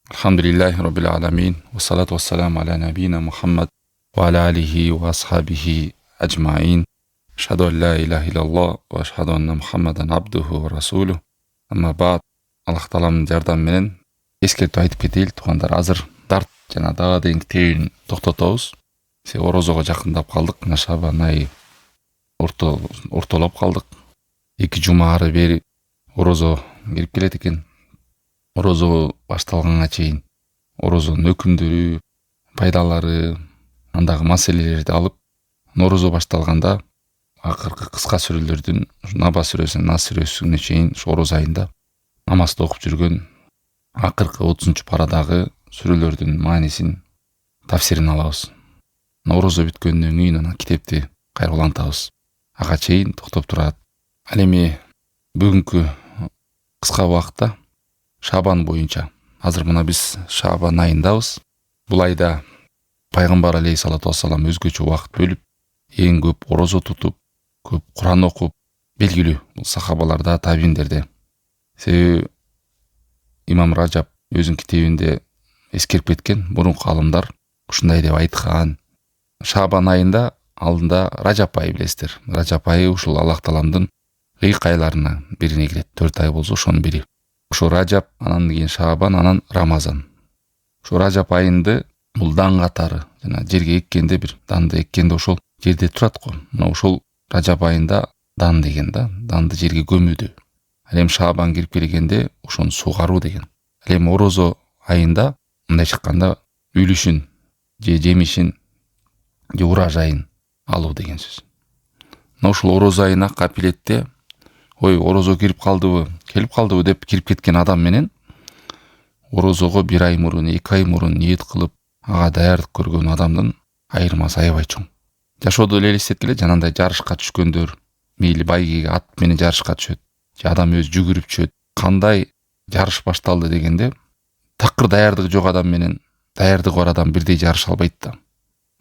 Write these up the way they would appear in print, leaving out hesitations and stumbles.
Alhamdulillahi Rabbil Alamin. Wassalatu wassalamu ala nabina Muhammad wa ala alihi wa ashabihi ajma'in. Ashhadu an la ilaha illallah wa ashhadu anna Muhammadan abduhu wa rasuluh. Amma ba'd. Аллах тааламдын жардамы менен эскертип айтып кетейин. Туугандар, азыр дарт жана дагы дейинки тегин токтотобуз. Орозого жакындап калдык. Мына Шабан айы ортолоп калдык. 2 жума ары бери орозо кирип келет экен. Орозо башталганга чейин орозонун өкүмдөрү, пайдалары, андагы маселелерди алып, орозо башталганда акыркы кыска сүрөлөрдүн Наба сүрөсүнөн Нас сүрөсүнө чейин орозо айында намазды окуп жүргөн акыркы 30-парадагы сүрөлөрдүн маанисин, тафсирин алабыз. Орозо бүткөндөн кийин анан китепти кайра улантабыз. Ага чейин токтоп турат. Ал эми бүгүнкү кыска убакытта Шабан боюнча, азыр мына биз Шабан айындабыз. Бул айда пайгамбар алейхиссалату вассалам өзгөчө убакыт бөлүп, эң көп орозо тутуп, көп Куран окуп, белгилүү бул сахабаларда, табииндерде. Себеби имам Ражаб өзүнүн китебинде эскерип кеткен, мурунку алымдар ушундай деп айткан. Шабан айында алдында Ражаб айы билесиздер. Ражаб айы ушул Аллах тааламдын ыйык айларына бирине кирет. 4 ай болсо ошонун бири. Ошо Ражаб, анан кийин Шабан, анан Рамазан. Ошо Ражаб айында бул дан катары, жана жерге эккенде бир данды эккенде ошол жерде турат го. Мына ошол Ражаб айында дан деген да, данды жерге көмүүдө. Ал эми Шабан кирип келгенде ошону сугаруу деген. Ал эми орозо айында мындай чыкканда үлүшүн же жемишин же уражайын алуу деген сөз. Мына ушул орозо айына капилетте орозо келип калдыбы деп кирип кеткен адам менен орозого 1 ай мурун, 2 ай мурун ниет кылып, ага даярдык көргөн адамдын айырмасы аябай чоң. Жашоодо эле элестеткиле, жанагындай жарышка түшкөндөр, мейли байгеге ат менен жарышка түшөт, же адам өзү жүгүрүп түшөт. Кандай жарыш башталды дегенде, такыр даярдыгы жок адам менен даярдыгы бар адам бирдей жарыша албайт да.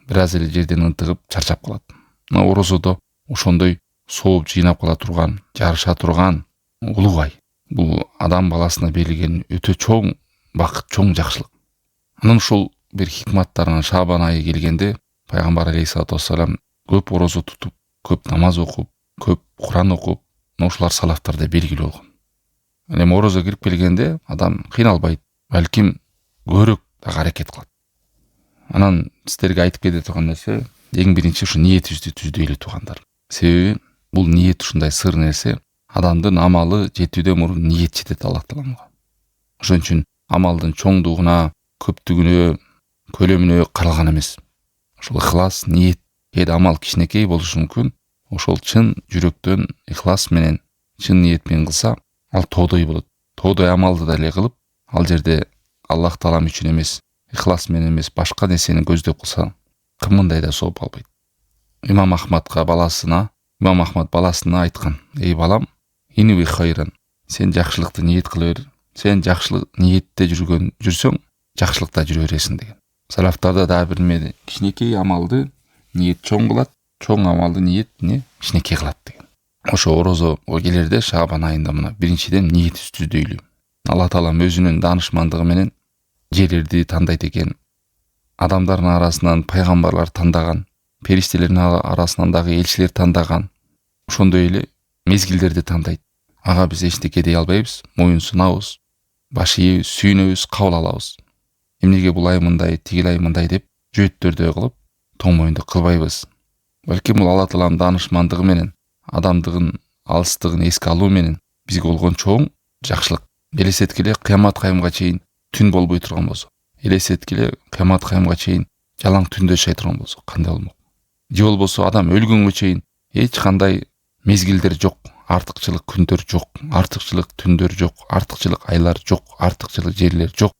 Бир аз эле жерден ынтыгып чарчап калат. Мына орозодо ошондой сооп жыйнап кала турган, жарыша турган улуу ай. Бул адам баласына берилген өтө чоң бакыт, чоң жакшылык. Анан ушул бир хикматтарынан Шабан айы келгенде пайгамбар алейхиссалату вассалам көп орозо тутуп, көп намаз окуп, көп Куран окуп, ошолар салафтарда белгилүү болгон. Ал эми орозо кирип келгенде адам кыйналбайт, балким көбүрөөк дагы аракет кылат. Анан сиздерге айтып кете турган нерсе, эң биринчи ушу ниетибизди түздөйлү туугандар. Себеби бул ниет ушундай сыр нерсе, адамдын амалы жетүүдөн мурун ниет жетет Аллах тааламга. Ошон үчүн амалдын чоңдугуна, көптүгүнө, көлөмүнө каралган эмес. Ошол ыхлас, ниет, кээде амал кичинекей болушу мүмкүн. Ошол чын жүрөктөн ыхлас менен, чын ниет менен кылса, ал тоодой болот. Тоодой амалды да эле кылып, ал жерде Аллах таалам үчүн эмес, ыхлас менен эмес, башка нерсени көздөп кылса, кымындай да сооп албайт. Имам Ахмад баласына айткан: "Эй балам, инуи хайран, сен жакшылыкты ниет кыла бер. Сен жакшылык ниетте жүрсөң, жакшылыкта жүрө бересиң" деген. Салафтарда да бир кичинекей амалды ниет чоң кылат, чоң амалды ниет кичинекей кылат деген. Ошо орозого келерде Шабан айында мына биринчиден ниетибизди түздөйлү. Алла таалам өзүнүн даанышмандыгы менен жерлерди тандайт экен. Адамдардын арасынан пайгамбарлар тандаган, периштелердин арасынан дагы элчилер тандаган. Ошондой эле мезгилдерди тандайт. Ага биз эчтеке дей албайбыз, моюн сунабыз, баш ийебиз, сүйүнөбүз, кабыл алабыз. Эмнеге бул ай мындай, тигил ай мындай деп жөөттөрдө кылып, тоң моюнду кылбайбыз. Балким бул Алла таалам даанышмандыгы менен, адамдыгын алыстыгын эске алуу менен бизге болгон чоң жакшылык. Элестеткиле, кыямат кайымга чейин түн болбой турган болсо, элестеткиле, кыямат кайымга чейин жалаң түндө жашай турган болсо, кандай болмок? Же болбосо адам өлгөнгө чейин эч кандай мезгилдер жок, артыкчылык күндөр жок, артыкчылык түндөр жок, артыкчылык айлар жок, артыкчылык жерлер жок.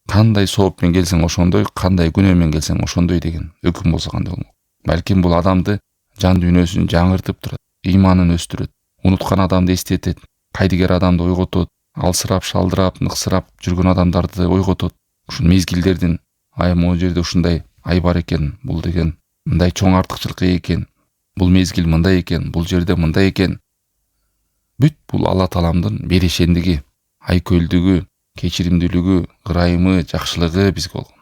Кандай сооп менен келсең ошондой, кандай күнөө менен келсең ошондой деген өкүм болсо кандай болмок? Балким бул адамды жан дүйнөсүн жаңыртып турат, ыйманын өстүрөт, унуткан адамды эстетет, кайдыгер адамды ойготот, алсырап, шалдырап, ныксырап жүргөн адамдарды ойготот. Ушул мезгилдердин могу жерде ушундай ай бар экен, бул деген мындай чоң артыкчылык экен, бул мезгил мындай экен, бул жерде мындай экен. Бүт бул Алла тааламдын берешендиги, айкөлдүгү, кечиримдүүлүгү, ырайымы, жакшылыгы бизге болгон.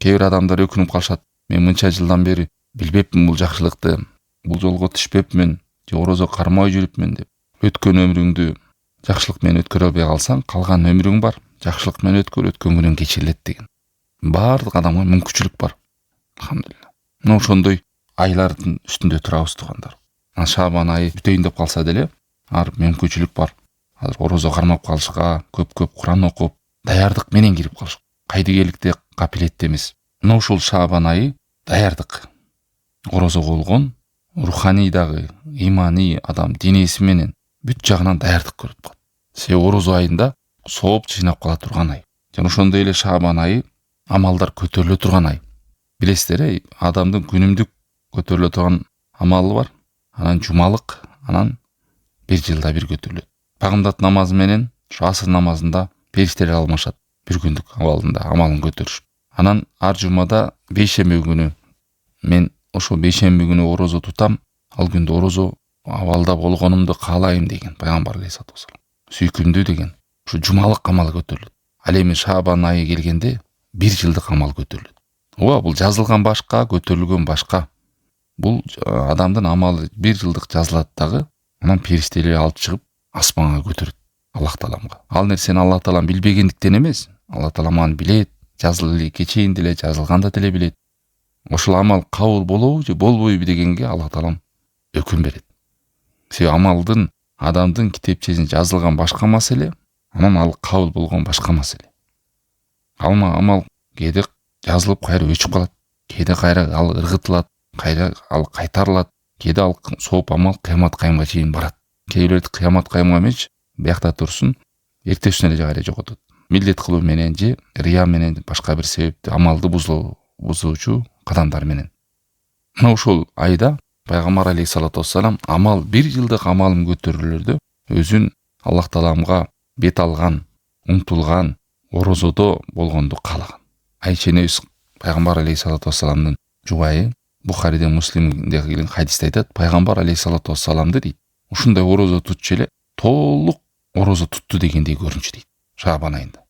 Кээ бир адамдар өкүнүп калышат. Мен мынча жылдан бери билбепмин бул жакшылыкты, бул жолго түшпөпмүн, же орозо кармай жүрүпмүн деп. Өткөн өмүрүңдү жакшылык менен өткөрө албай калсаң, калган өмүрүң бар, жакшылык менен өткөр, өткөн күнүң кечирилет деген. Баардык адамга мүмкүнчүлүк бар. Алхамдулилла. Мына ошондой айлардын үстүндө турабыз туугандар. Шабан айы бүтөйүн деп калса деле, ар мүмкүнчүлүк бар. Азыр орозо кармап калышка, көп Куран окуп, даярдык менен кирип калыш. Кайдыгерликте, капилетте эмес. Мына ушул Шабан айы даярдык. Орозого болгон руханий дагы, иманий адам денеси менен бүт жагынан даярдык көрүп калат. Себеби орозо айында сооп жыйнап кала турган ай. Жана ошондой эле Шабан айы амалдар көтөрүлө турган ай. Билесиздер, адамдын күнүмдүк көтөрүлө турган амалы бар. Анан жумалык, анан бир жылда бир көтөрүлөт. Багымдат намазы менен ошо асыр намазында периштелер алмашат. Бир күндүк абалында амалын көтөрүш. Анан ар жумада бейшемби күнү мен ошо бейшемби күнү орозо тутам, ал күндө орозо абалда болгонумду каалайм деген пайгамбар алейхиссалату вассалам. Сүйкүмдүү деген ушу жумалык амал көтөрүлөт. Ал эми Шабан айы келгенде бир жылдык амал көтөрүлөт. Ооба, бул жазылган башка, көтөрүлгөн башка. Бул адамдын амалы бир жылдык жазылат дагы, анан периштелер алып чыгып асманга көтөрөт Аллах Тааламга. Ал нерсени Аллах Таалам билбегендиктен эмес, Аллах Таалам аны билет, жазылып кечейин деле, жазылганда деле билет. Ошол амал кабыл болобу же болбойбу дегенге Аллах Таалам өкүм берет. Себеби амалдын адамдын китепчесин жазылган башка маселе, анан ал кабыл болгон башка маселе. Амал кээде жазылып кайра өчүп калат, кээде кайра ал ыргытылат, кайра ал кайтарылат, кээде ал сооп амал кыямат кайымга чейин барат. Кейбирет кыямат кайымга эмес, биякта турсун, эртесине эле кайра жоготот. Милдет кылуу менен же рия менен башка бир себепти амалды бузуучу кадамдар менен. Мына ушул айда пайгамбар алейхиссалату вассалам амал бир жылдык амалым көтөрүлөрдө өзүн Аллах Тааламга бет алган, умтулган орозодо болгонду каалаган. Айша энебиз пайгамбар алейхиссалату вассаламдын жубайы Бухариде, Муслимде келген хадисте айтат, пайгамбар алейхиссалату вассаламды дейт, ушундай орозо тутчу эле толук орозо тутту дегендей көрүнчү дейт. Шабан айында.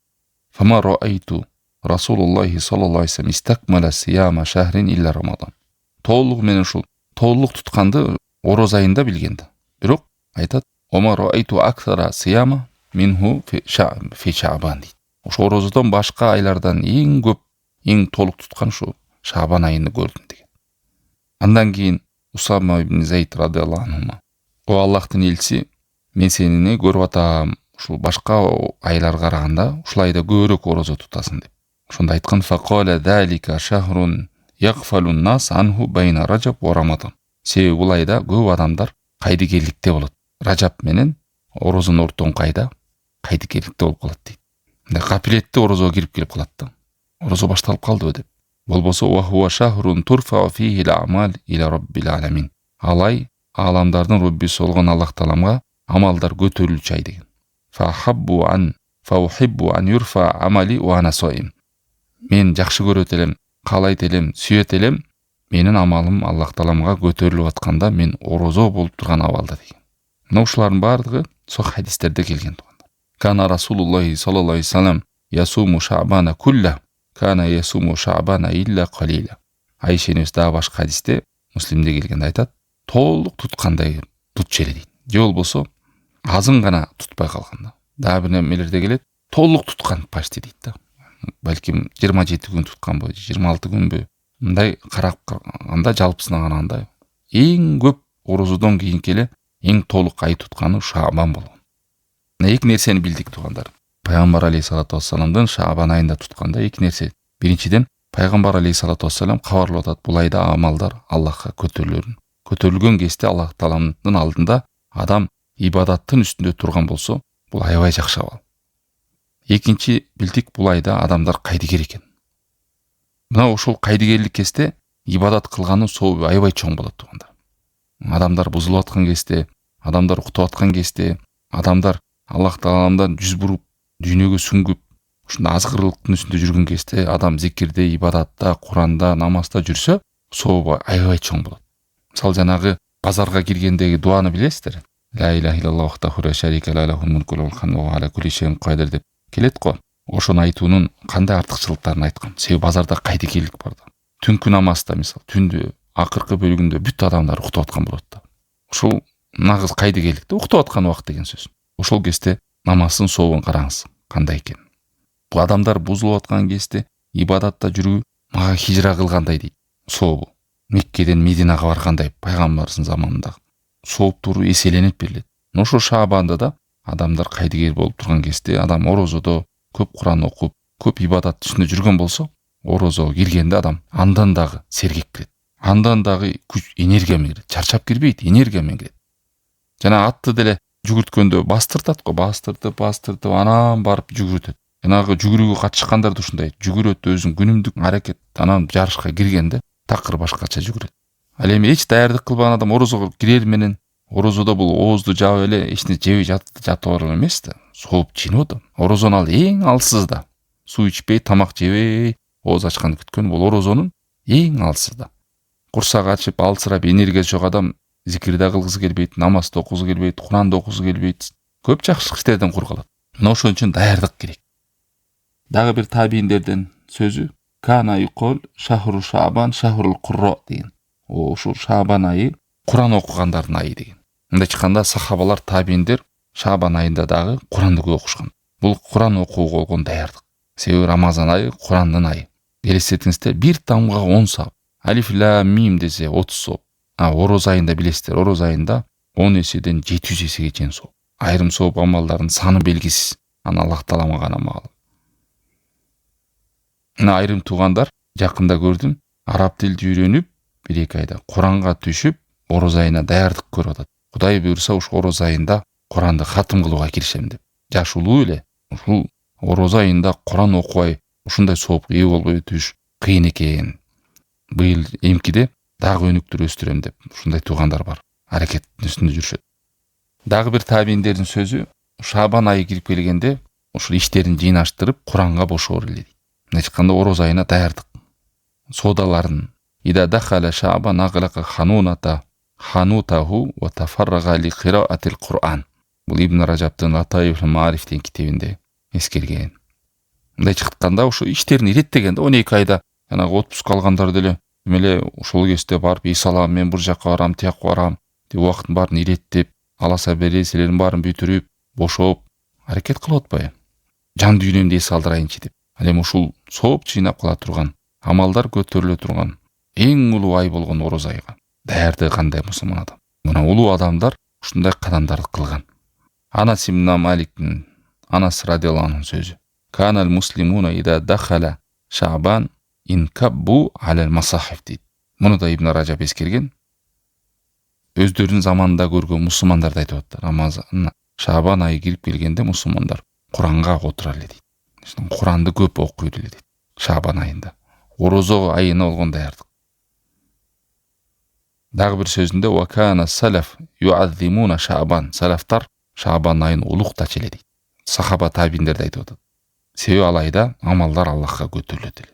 Фама раайту Расулуллахи саллаллаху алейхи вассалам истакмала сияма шахрин илля Рамадан. Толук менен ушул толук тутканды орозо айында билгенди. Бирок айтат, Ома раайту аксара сияма минху фи Шабан дейт. Ошо орозодон башка айлардан эң көп, эң толук туткан ушу Шабан айында көрдүм деген. Андан кийин Усама ибн Зайд радыйаллаху анху, о Аллахтын элчиси, мен сени көрүп атам, ушул башка айларга караганда ушул айда көбүрөөк орозо тутасың деп. Ошондо айткан, факаля залика шахрун ягфалун нас анху байна Ражаб ва Рамадан. Себеби бул айда көп адамдар кайдыгерликте болот. Ражаб менен орозонун ортоңку айда кайдыгерликте болуп калат дейт. Капилетте орозого кирип келип калат да. Орозо башталып калдыбы деп. Болбосо ва хуа шахрун турфа фихи ал-амал иля раббил аламин. Алай аламдардын Роббиси болгон Аллах Тааламга амалдар көтөрүлчү ай деген. Фаухиббу ан юрфа амали ва ана соим. Мен жакшы көрөт элем, каалайт элем, сүйөт элем, менин амалым Аллах Тааламга көтөрүлүп атканда мен орозо болуп турган абалда деген. Мына ушулардын баардыгы сол хадистерде келген туугандар. Кана Расулуллахи саллаллаху алейхи вассалам ясуму шабана кулла, кана ясуму шабана илля калила. Айша энебиз дагы башка хадисте, Муслимде келгенде айтат, толук туткандай тутчу эле дейт. Же болбосо азын гана тутпай калганда. Дагы бир немелерде келет, толук туткан почти дейт да. Балким 27 күн тутканбы, 26 күнбү. Мындай карап калганда жалпысына караганда эң көп орозодон кийинки эле эң толук ай тутканы Шабан болгон. Эки нерсени билдик туугандар. Пайгамбар алейхиссалату вассаламдын Шабан айында тутканда эки нерсе. Биринчиден, пайгамбар алейхиссалату вассалам кабарлап атат, бул айда амалдар Аллахка көтөрүлөрүн. Көтөрүлгөн кезде Аллах Тааламдын алдында адам ибадаттын үстүндө турган болсо, бул аябай жакшы абал. Экинчи, билдик, бул айда адамдар кайдыгер экен. Мына ушул кайдыгерлик кезде ибадат кылганын сообу аябай чоң болот туугандар. Адамдар бузулуп аткан кезде, адамдар уктап аткан кезде, адамдар Аллах Тааламдан жүз буруп, дүйнөгө сүңгүп, ушундай азгырылыктын үстүндө жүргөн кезде адам зикирде, ибадатта, Куранда, намазда жүрсө, сообу аябай чоң болот. Мисалы жанагы базарга киргендеги дуаны билесиздер? Ла иляха иллаллаху вахдаху ла шарика лаху мулку ва ла кулли шайин кадир деп келет го. ошону айтуунун кандай артыкчылыктарын айткан. Себеби базарда кайдыгейлик бар да. Түнкү намазда мисалы түндө акыркы бөлүгүндө бүт адамдар уктап аткан болот да. Ушул нагыз кайдыгейлик да, уктап аткан убакыт деген сөз. Ошол кезде намаздын сообун караңыз кандай экен. Бул адамдар бузулуп аткан кезде ибадатта жүрүү мага хижра кылгандай дейт. Сообу Меккеден Мединага баргандай пайгамбардын заманында сооптуру эселенип берилет. Ошо Шаабанда да адамдар кайдыгер болуп турган кезде адам орозодо көп Куран окуп, көп ибадат үстүндө жүргөн болсо, орозого киргенде адам андан дагы сергек кирет. Андан дагы күч, энергия менен кирет. Чарчап кирбейт, энергия менен кирет. Жана атты деле жүгүрткөндө бастыртат го, бастыртып, анан барып жүгүртөт. Жанагы жүгүрүүгө катышкандар да ушундай, жүгүрөт өзүнүн күнүмдүк аракет, анан жарышка киргенде такыр башкача жүгүрөт. Ал эми эч даярдык кылбаган адам орозого кирер менен орозодо бул оозду жаап эле эчине жебей жатып алып эмес да. Сооп жийинип атам. Орозону ал эң алсыз да. Суу ичпей, тамак жебей, ооз ачканды күткөн бул орозонун эң алсыз да. Курсак ачып, алсырап, энергиясы жок адам зикир да кылгысы келбейт, намаз да окугусу келбейт, Куран да окугусу келбейт. Көп жакшы иштерден кур калат. Мына ошон үчүн даярдык керек. Дагы бир табийиндерден сөзү Кана юкол шахру Шаабан шахрул Курро деген. Ушул Шаабан айы Куран окугандардын айы деген. Мындай айтканда сахабалар, табийиндер Шаабан айында дагы Куранды көп окушкан. Бул Куран окууга болгон даярдык. Себеби Рамазан айы Курандын айы. Элестетиңиздер, бир тамга 10 сап. Алиф лам мим десе 30 сап. Ороз айында билесиздер, ороз айында 10 эседен 700 эсеге чейин сап. Айрым сооп амалдардын саны белгисиз. Аны Аллах Таала гана маалым. Айрым туугандар жакында көрдүм, араб тилди үйрөнүп, 1-2 айда Куранга түшүп, ороз айына даярдык көрүп атат. Кудай буйрса ушу ороз айында Куранды хатым кылууга киришем деп. Жаш улуу эле ушул ороз айында Куран окубай ушундай соопко ээ болбой өтүш кыйын экен. Быйыл эмкиде дагы өнүктүрүп өстүрөм деп ушундай туугандар бар. Аракеттин үстүндө жүрүшөт. Дагы бир табийиндердин сөзү, Шаабан айы кирип келгенде ушул иштерин жыйнаштырып Куранга бошоор эле дейт. Мындай ороз айына даярдык. Содаларын ида дахала Шаабан аглака ханутаху ва тафаррага ли кираатил Кур'ан. Бул Ибн Ражаптын Латаифул Маариф деген китебинде эскерген. Мындай чыкканда ушу иштерин иреттегенде 12 айда жанагы отпуск алгандар деле эмеле ушул кезде барып салам, мен бир жакка барам, тияққа барам деп убакыттын баарын иреттеп, аласа береселерин баарын бүтүрүп, бошоп аракет кылып атпайбы? Жан дүйнөмдү эс алдырайынчы деп. Ал эми ушул сооп жыйнап кала турган, амалдар көтөрүлө турган эң улуу ай болгон ороз айга даярдыгы кандай мусулман адам? Мына улуу адамдар ушундай кадамдарды кылган. Анас ибн Маликтин, Анас радиаллаху анху сөзү. Канал муслимуна ида дахала Шаабан инкаббу алал масахиф дейт. Муну да Ибн Ражаб эскерген. Өздөрүнүн заманында көргөн мусулмандарды айтып атты. Рамазан, Шаабан айы кирип келгенде мусулмандар Куранга отурар эле дейт. Куранды көп окуйт эле дейт. Шаабан айында. Орозо айына болгон даярдык. Дагы бир сөзүндө вакана салаф юаззимуна Шаабан. Салафтар Шаабан айын улуктачу эле дейт. Сахаба табийиндер айтып атат. Себеби ал айда амалдар Аллахка көтөрүлөт эле.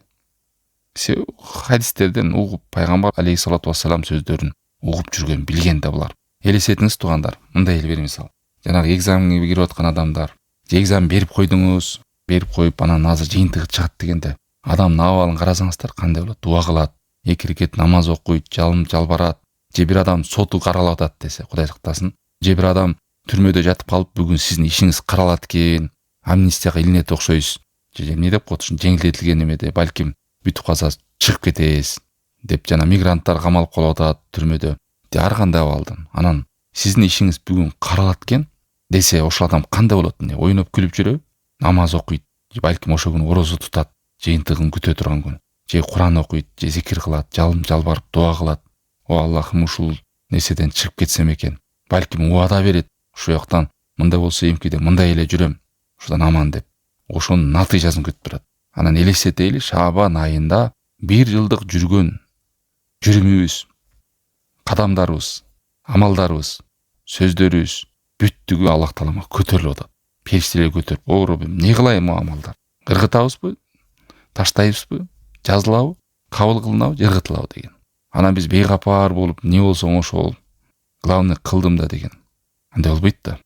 Себеби хадистерден угуп пайгамбар алейхиссалату вассалам сөздөрүн угуп жүргөн, билген да булар. Элестетиңиз туугандар, мындай эл бер мисал. Жанагы экзаменге кирип аткан адамдар, экзамен берип койдуңуз, берип коюп анан азыр жыйынтыгы чыгат дегенде, адамдын абалын карасаңыздар кандай болот? Дуа кылат, 2 рекет намаз окуйт, жалбарат, же бир адам соту каралып атат десе, Кудай сактасын, же бир адам түрмөдө жатып калып, бүгүн сиздин ишиңиз каралат экен, амнистияга илинет окшойсуз, же эмне деп коет, жеңилдетилген эмеде, балким бүтүп калса чыгып кетесиз деп жана мигранттар камалып калып атат түрмөдө. Ар кандай абалдан. Анан сиздин ишиңиз бүгүн каралат экен десе, ошол адам кандай болот? Ойноп күлүп жүрөбү? Намаз окуйт, же балким ошол күнү орозо тутат, жыйынтыгын күтө турган күн. Же Куран окуйт, же зикир кылат, жалбарып дуа кылат. О Аллахым, ушул нерседен чыгып кетсем экен. Балким убада берет. Ушул жактан мындай болсо эмкиде мындай эле жүрөм. Ушудан аман деп. Ошонун натыйжасын күтүп турат. Анан элестетели, Шаабан айында 1 жылдык жүргөн жүрүмүбүз, кадамдарыбыз, амалдарыбыз, сөздөрүбүз бүттүгү Аллах Таалага көтөрүлүп атат. Периштелер көтөрүп, о Раббим, эмне кылайын бу амалдар? Кыргытабызбы? Таштайбызбы? Жазылабы? Кабыл кылынабы? Жыргытылабы деген. Анан биз бейкапар болуп, не болсоң ошол, главный кылдым да деген. Андай болбойт да.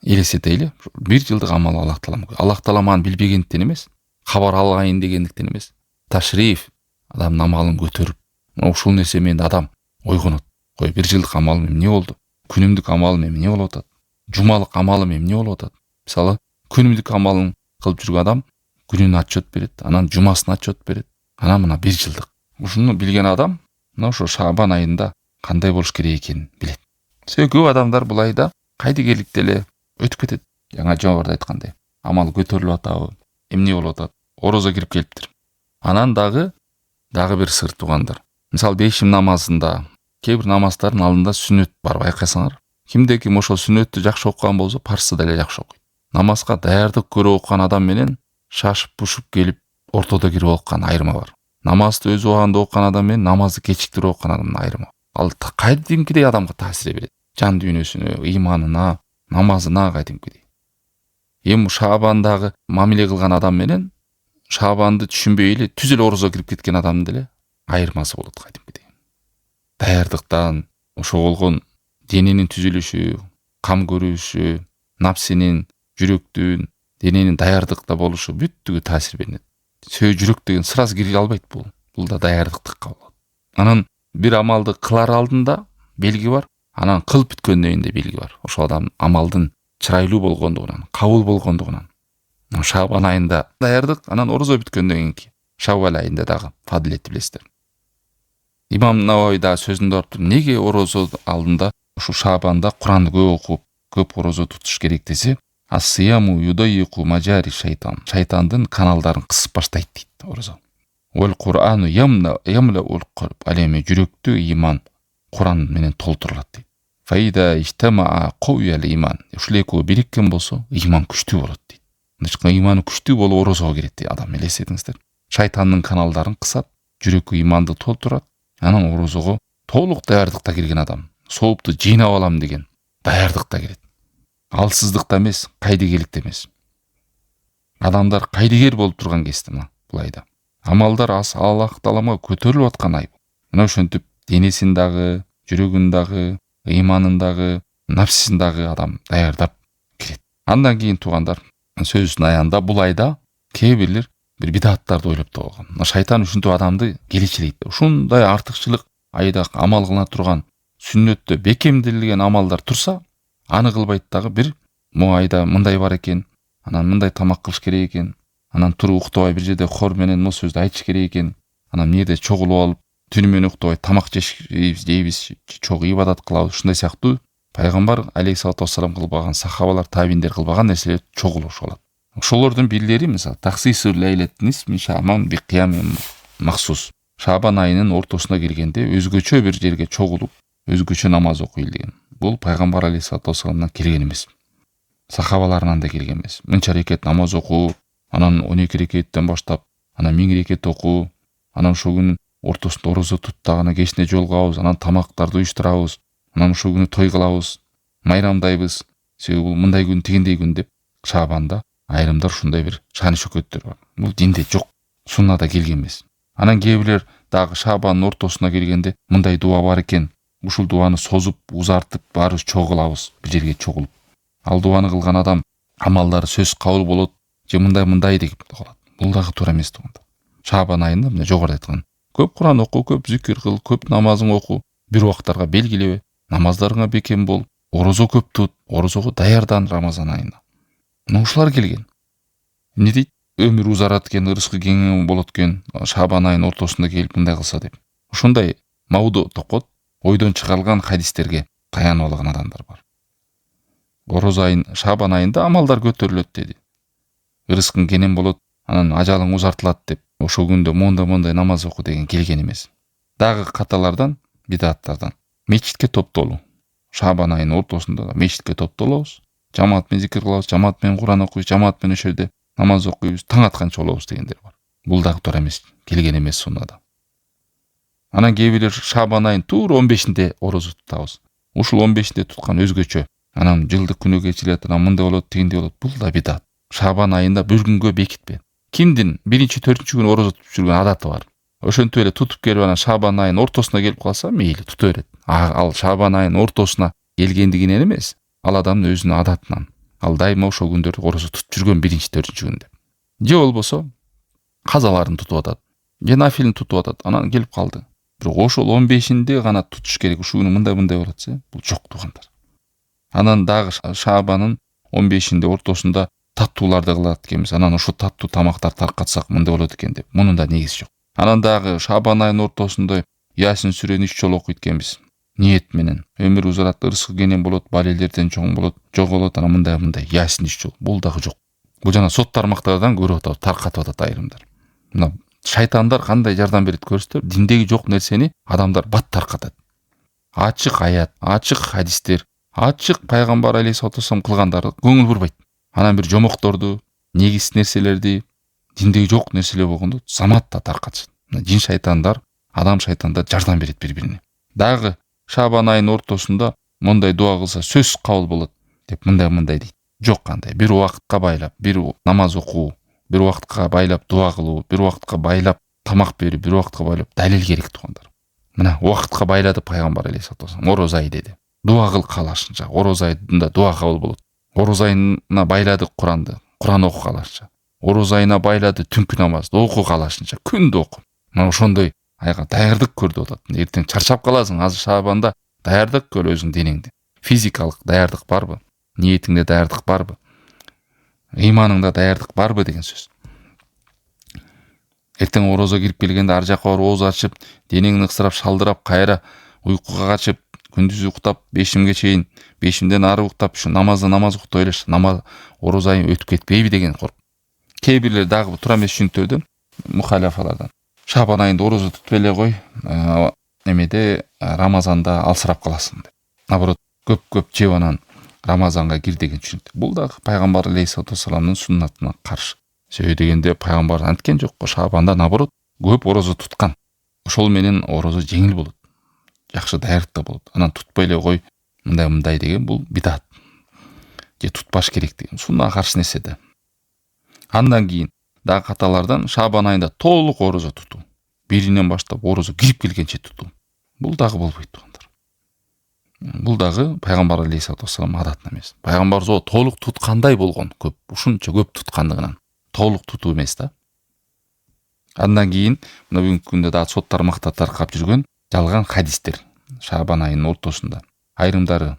Елестетели. 1 жылдык амал Аллах Таала маны билбегендиктен эмес, кабар алгайын дегендиктен эмес. Ташриф адамдын амалын көтөрүп, ушул нерсе менде адам ойгонот. Кой 1 жылдык амалым эмне болду? Күнүмдүк амалым эмне болуп атат? Жумалык амалым эмне болуп атат? Мисалы, күнүмдүк амалын кылып жүргөн адам күнүнө отчет берет, анан жумасына отчет берет. Анан мына 1 жылдык. Ушуну билген адам мына ошо Шабан айында кандай болуш керек экенин билет. Көп адамдар бул айда кайдыгерликте эле өтүп кетет. Жаңа жогоруда айткандай, амал көтөрүлүп атабы, эмне болуп атат? Орозо кирип келиптир. Анан дагы бир сыр туугандар. Мисалы, бешим намазында, кээ бир намаздардын алдында сүннөт бар, байкасаңар. Кимде ким ошол сүннөттү жакшы окуган болсо, парсы деле жакшы окуйт. Намазга даярдык көрүп окуган адам менен шашып пушуп келип ортодо кирип окуган айырма бар. Намазды өз убагында окуган адам менен намазды кечиктирип окуган адамдын айырмы. Ал кайдимкидей адамга таасир берет. Жан дүйнөсүнө, ыйманына, намазына кайдимкидей. Эми Шабандагы мамиле кылган адам менен Шабанды түшүнбөй эле түз эле орозо кирип кеткен адамдын деле айырмасы болот кайдимкидей. Даярдыктан, ошо болгон дененин түзүлүшү, кам көрүшү, напсинин, жүрөктүн, дененин даярдыкта болушу бүттүгү таасир берет. Жүрөк деген сразу кире албайт бул. Бул да даярдыктыкка болот. Анан бир амалды кылар алдында белги бар, анан кылып бүткөндөн кийин белги бар. Ошол адам амалдын чырайлуу болгондугунан, кабыл болгондугунан. Шабан айында даярдык, анан орозо бүткөндөн кийинки Шаввал айында дагы фадилетти билесиздер. Имам Навави да сөзүндө айтып, неге орозо алдында ушу Шабанда Куранды көп окуп, көп орозо тутуш керек десе, ас-сияму юдаййику мажари шайтан. Шайтандын каналдарын кысып баштайт дейт орозо. Ол Курану ямла ул калб. Алеме жүрөктү иман Куран менен толтурулат дейт. Фаида иштамаа кавиял иман. Ушул экөө бириккен болсо, иман күчтүү болот дейт. Андыктан иманы күчтүү болуп орозого кирет дейт адам. Элестетиңиздер. Шайтандын каналдарын кысат, жүрөккө иманды толтурат. Анан орозого толук даярдыкта кирген адам, соопту жыйнап алам деген даярдыкта кирет. Алсыздыкта эмес, кайдыгерликте эмес. Адамдар кайдыгер болуп турган кезде мына бул айда. Амалдар Аллах Тааламга көтөрүлүп аткан ай. Мына ошентип денесин дагы, жүрөгүн дагы, ыйманын дагы, напсисин дагы адам даярдап кирет. Андан кийин туугандар, сөзүнүн аягында бул айда кээ бирлер бир бидаттарды ойлоп табылган. Шайтан ушинтип адамды келечилейт. Ушундай артыкчылык айда амал кылына турган, сүннөттө бекемделген амалдар турса, аны кылбайт дагы бир могу айда мындай бар экен, анан мындай тамак кылыш керек экен, анан туруп уктабай бир жерде хор менен мо сөздү айтыш керек экен, анан эмне жерде чогулуп алып, түнү менен уктабай тамак жейбиз, чогуу ибадат кылабыз. Ушундай сыяктуу пайгамбар алейхиссалату вассалам кылбаган, сахабалар, табиндер кылбаган нерселер чогулуш болот. Ошолордун бирлери, мисалы, таксису лейлеттин исми шаман би кыямин махсус. Шабан айынын ортосуна келгенде өзгөчө бир жерге чогулуп, өзгөчө намаз окуйл деген. Бул пайгамбар алейхиссалату вассаламдан келген эмес. Сахабаларынан да келген эмес. Мынча рекет намаз окуу, анан 12 рекеттен баштап, анан 1000 рекет окуу, анан ошол күнүн ортосунда орозо туттагына кечине жолугабыз, анан тамактарды уюштурабыз, анан ошол күнү той кылабыз, майрамдайбыз. Себеби бул мындай күн, тигиндей күн деп Шабанда айрымдар ушундай бир шаны шөкөттөр бар. Бул динде жок, суннада келген эмес. Анан кээ бирлер дагы Шабандын ортосуна келгенде мындай дуа бар экен. Ушул дуаны созуп, узартып, баарыбыз чогулабыз, бир жерге чогулуп. Ал дуаны кылган адам амалдары сөз кабыл болот, же мындай деп калат. Бул дагы туура эмес туганда. Шабан айында мына жогоруда айткан, көп Куран окуу, көп зикир кыл, көп намазың окуу, бир убактарга белгилебе, намаздарыңа бекем бол, орозо көп тут, орозого даярдан Рамазан айында. Мына ушулар келген. Эмне дейт? Өмүр узарат экен, ырыскы кең болот экен, Шабан айынын ортосунда келип мындай кылса деп. Ушундай маудо токот, ойдон чыгарылган хадистерге таянып алган адамдар бар. Орозо айын, Шабан айында амалдар көтөрүлөт деди. Ырыскың кенен болот, анан ажалың узартылат деп, ошол күндө мондай намаз оку деген келген эмес. Дагы каталардан, бидаттардан мечитке топтолуу. Шабан айынын ортосунда мечитке топтолобуз, жамаат менен зикир кылабыз, жамаат менен Куран окуйбуз, жамаат менен ошол жерде намаз окуйбуз, таң атканча болобуз дегендер бар. Бул дагы туура эмес, келген эмес суннада. Анан кээ бирлер Шабан айынын туура 15-inde орозо тутабыз. Ушул 15-inde туткан өзгөчө. Анан жылдык күнү кечирет, анан мындай болот, тигиндей болот. Бул да бидат. Шабан айында бир күнгө бекитпе. Кимдин 1-4 күн орозо тутуп жүргөн адаты бар. Ошентип эле тутуп келип анан Шабан айынын ортосуна келип калса, мейли тута берет. Ал Шабан айынын ортосуна келгендигинен эмес, ал адамдын өзүнүн адатынан. ал дайыма ошол күндөрдү орозо тутуп жүргөн 1-4 күндө. Же болбосо казаларын тутуп атат, же нафилин тутуп атат, анан келип калды. Бирок ошол 15-inde гана тутуш керек. Ушул күнү мындай болот атса, бул жок туугандар. Анан дагы Шаабанын 15-inde ортосунда таттууларды кылат экенбиз. Анан ошо таттуу тамактар таркатсак мындай болот экен деп. Мунун да негизи жок. Анан дагы Шаабан айынын ортосунда Ясин сүрөнү 3 жолу окуйт экенбиз. Ниет менен. Өмүр узарат, ырыскы кенен болот, балелерден чоң болот, жоголот, анан мындай Ясин 3 жол. Бул дагы жок. Бул жана сот тармактардан көрүп атат, таркатып атат айрымдар. Мына шайтандар кандай жардам берет көрсөтөр, диндеги жок нерсени адамдар бат таркатат. Ачык аят, ачык хадистер, ачык пайгамбар алейхиссалату вассалам кылгандарды көңүл бурбайт. Анан бир жомокторду, негиз нерселерди, диндеги жок нерселер болгондо заматта таркатышат. Жин шайтандар, адам шайтандар жардам берет бири-бирине. Дагы Шаабан айынын ортосунда мондай дуа кылса сөзсүз кабыл болот деп мындай дейт. Жок кандай. Бир убакытка байлап, бир намаз окуу, бир убакытка байлап дуа кылуу, бир убакытка байлап тамак берүү, бир убакытка байлап далил керек туугандар. Мына убакытка байлады пайгамбар алейхиссалату вассалам. Ороз ай деди. Дуа кыл калашынча. Ороз айында дуа кабыл болот. Ороз айына байлады Куранды. Куран оку калашынча. Ороз айына байлады түнкү намазды оку калашынча. Күндү оку. Мына ошондой айга даярдык көр деп атат. Эртең чарчап каласың. Азыр Шаабанда даярдык көр өзүң денеңди. Физикалык даярдык барбы? Ниетиңде даярдык барбы? Ыйманыңда даярдык барбы деген сөз. Эртең орозо кирип келгенде ар жакка барып ооз ачып, денеңди ыксырап шалдырап, кайра уйкуга качып, күндүз уктап 5-ге чейин, 5-ден ары уктап, ушу намаз уктой элеш, намаз ороз айы өтүп кетпейби деген корк. Кээ бирлер дагы туура эмес түшүнүктөрдөн, мухалафалардан. Шаабан айында орозо тутуп эле кой, эмеде Рамазанда алсырап каласың деп. Наоборот, көп жеп анан Рамазанга кир деген түшүнүктө. Бул дагы пайгамбар алейхиссалату вассаламдын суннатына каршы. Себеби дегенде пайгамбар анткен жок. Шаабанда наоборот көп орозо туткан. Ошол менен орозо жеңил болот. Жакшы даярдыкта болот. Анан тутпай эле кой, мындай деген бул бидат. Же тутпаш керек деген суннага каршы нерсе да. Андан кийин дагы каталардан Шаабан айында толук орозо тутуу. Биринен баштап орозо кирип келгенче тутуу. Бул дагы болбойт туугандар. Бул дагы пайгамбар алейхиссалату вассалам адатына эмес. Пайгамбар толук туткандай болгон, көп, ушунча көп туткандыгынан. Толук тутуу эмес да. Андан кийин мына бүгүнкү күндө дагы сот тармакта таркап жүргөн жалган хадистер Шаабан айынын ортосунда. Айрымдары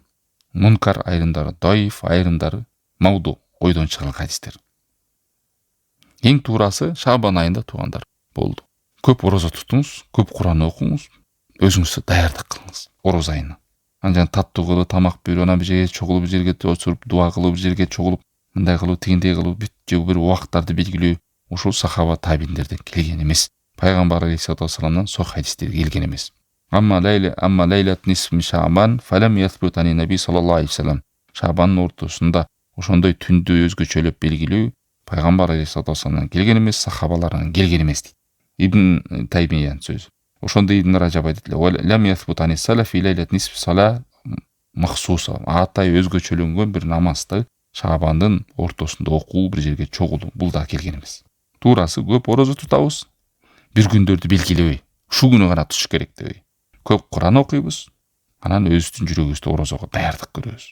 мункар, айрымдары даиф, айрымдары мауду, ойдон чыган хадистер. Эң туурасы Шаабан айында туугандар болду. Көп орозо тутуңуз, көп Куран окуңуз, өзүңүздү даярдык кылыңыз ороз айына. Анан таттуу кылып тамак берүү, анан бир жерге чогулуп, бир жерге отуруп, дуа кылып, бир жерге чогулуп, мындай кылып, тигиндей кылып, бүт бир убакыттарды белгилөө, ушул сахаба табиндерден келген эмес. Пайгамбар алейхиссалату вассаламдан сох хадистер келген эмес. Амма лейлат нисфи Шаабан фалам ясбут ани наби саллаллаху алейхи вассалам. Шаабандын ортосунда ошондой түндү өзгөчөлөп белгилөө пайгамбар алейхиссалату вассаламдан келген эмес, сахабалардан келген эмес дейт. Ибн Таймиянын сөзү. Ошондо Ибн Ражаб айтат эле: "Лам ясбут ани салафи лейлат нисфи сала махсуса." Атай өзгөчөлөнгөн бир намазды Шаабандын ортосунда окуу, бир жерге чогулуу, бул да келген эмес. Туурасы көп орозо тутабыз, бир күндөрдү белгилебей, ушул күнү гана тутуш керек дебей. Көп Куран окуйбуз, анан өзүбүздүн жүрөгүбүздү орозого даярдык көрөбүз.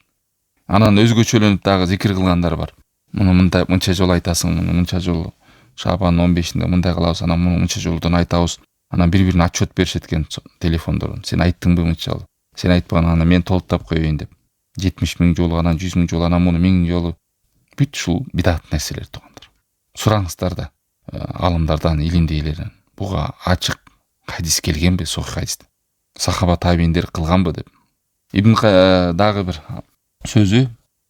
Анан өзгөчөлөнүп дагы зикир кылгандар бар. Муну мынча жол айтасың, муну мынча жол Шаабандын 15-inde мындай кылабыз, анан муну мынча жолдон айтабыз. Анан бири-бирине отчет беришет экен телефондордон. Сен айттыңбы мынча жолу? Сен айтпаган, анан мен толуктап коеюн деп. 70 000 жолу, анан 100 000 жолу, анан муну 1000 жолу. Бүт ушул бидат нерселер туугандар. Сураңыздар да алымдардан, илимдейлерден. Буга ачык хадис келгенби, сохих хадис? Сахаба табииндер кылганбы деп. Ибн дагы бир сөзү: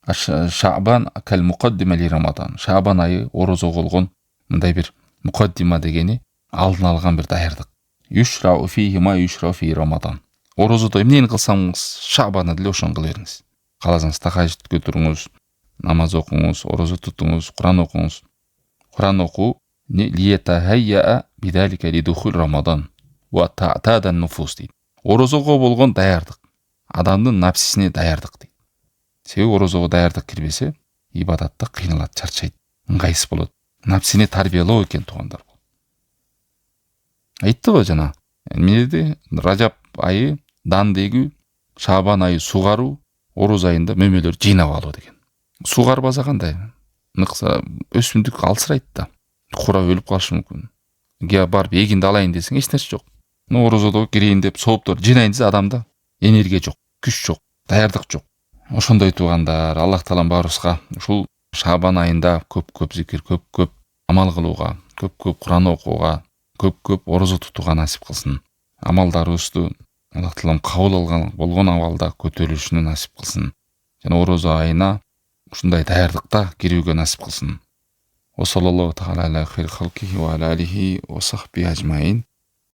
Шаабан кал муқаддима ли Рамадан. Шаабан айы орозого болгон мындай бир муқаддима дегени алдын алган бир даярдык. Юшрау фихи ма юшрау фи Рамадан. Орозодо эмнени кылсаңыз, Шаабанда деле ошону кыла бериңиз. Кааласаңыз тахажжудка туруңуз, намаз окуңуз, орозо тутуңуз, Куран окуңуз. Куран окуу лиета хайя бидалика лидухул Рамадан ва та'тадан нуфус дейт. Орозого болгон даярдык, адамдын напсисине даярдык дейт. Себеби орозого даярдык кирбесе, ибадатта кыйналат, чарчайт, ыңгайсыз болот. Напсини тарбиялоо экен туугандар. Айттыбы жана, эмне Ражаб айы дан дегүү, Шаабан айы сугаруу, ороз айында мөмөлөр жыйнап алуу деген. Суу карбаса кандай? Ныкса өсүмдүк алсырайт да. Курап өлүп калышы мүмкүн. Ге барып эгинди алайын десең эч нерсе жок. Орозодо кирейин деп сооптор жинайын десе адамда энергия жок, күч жок, даярдык жок. Ошондой туугандар, Аллах таалам баарыбызга ушул Шабан айында көп зикир, көп амал кылууга, көп Куран окууга, көп орозо тутууга насип кылсын. Амалдарыбызды Аллах таалам кабыл алган болгон абалда көтөрүлүшүнө насип кылсын. Жана орозо айына ушундай даярдыкта кирүүгө насип кылсын. Wa sallallahu ta'ala ala khair khalqihi wa ala alihi wa sahbihi ajma'in.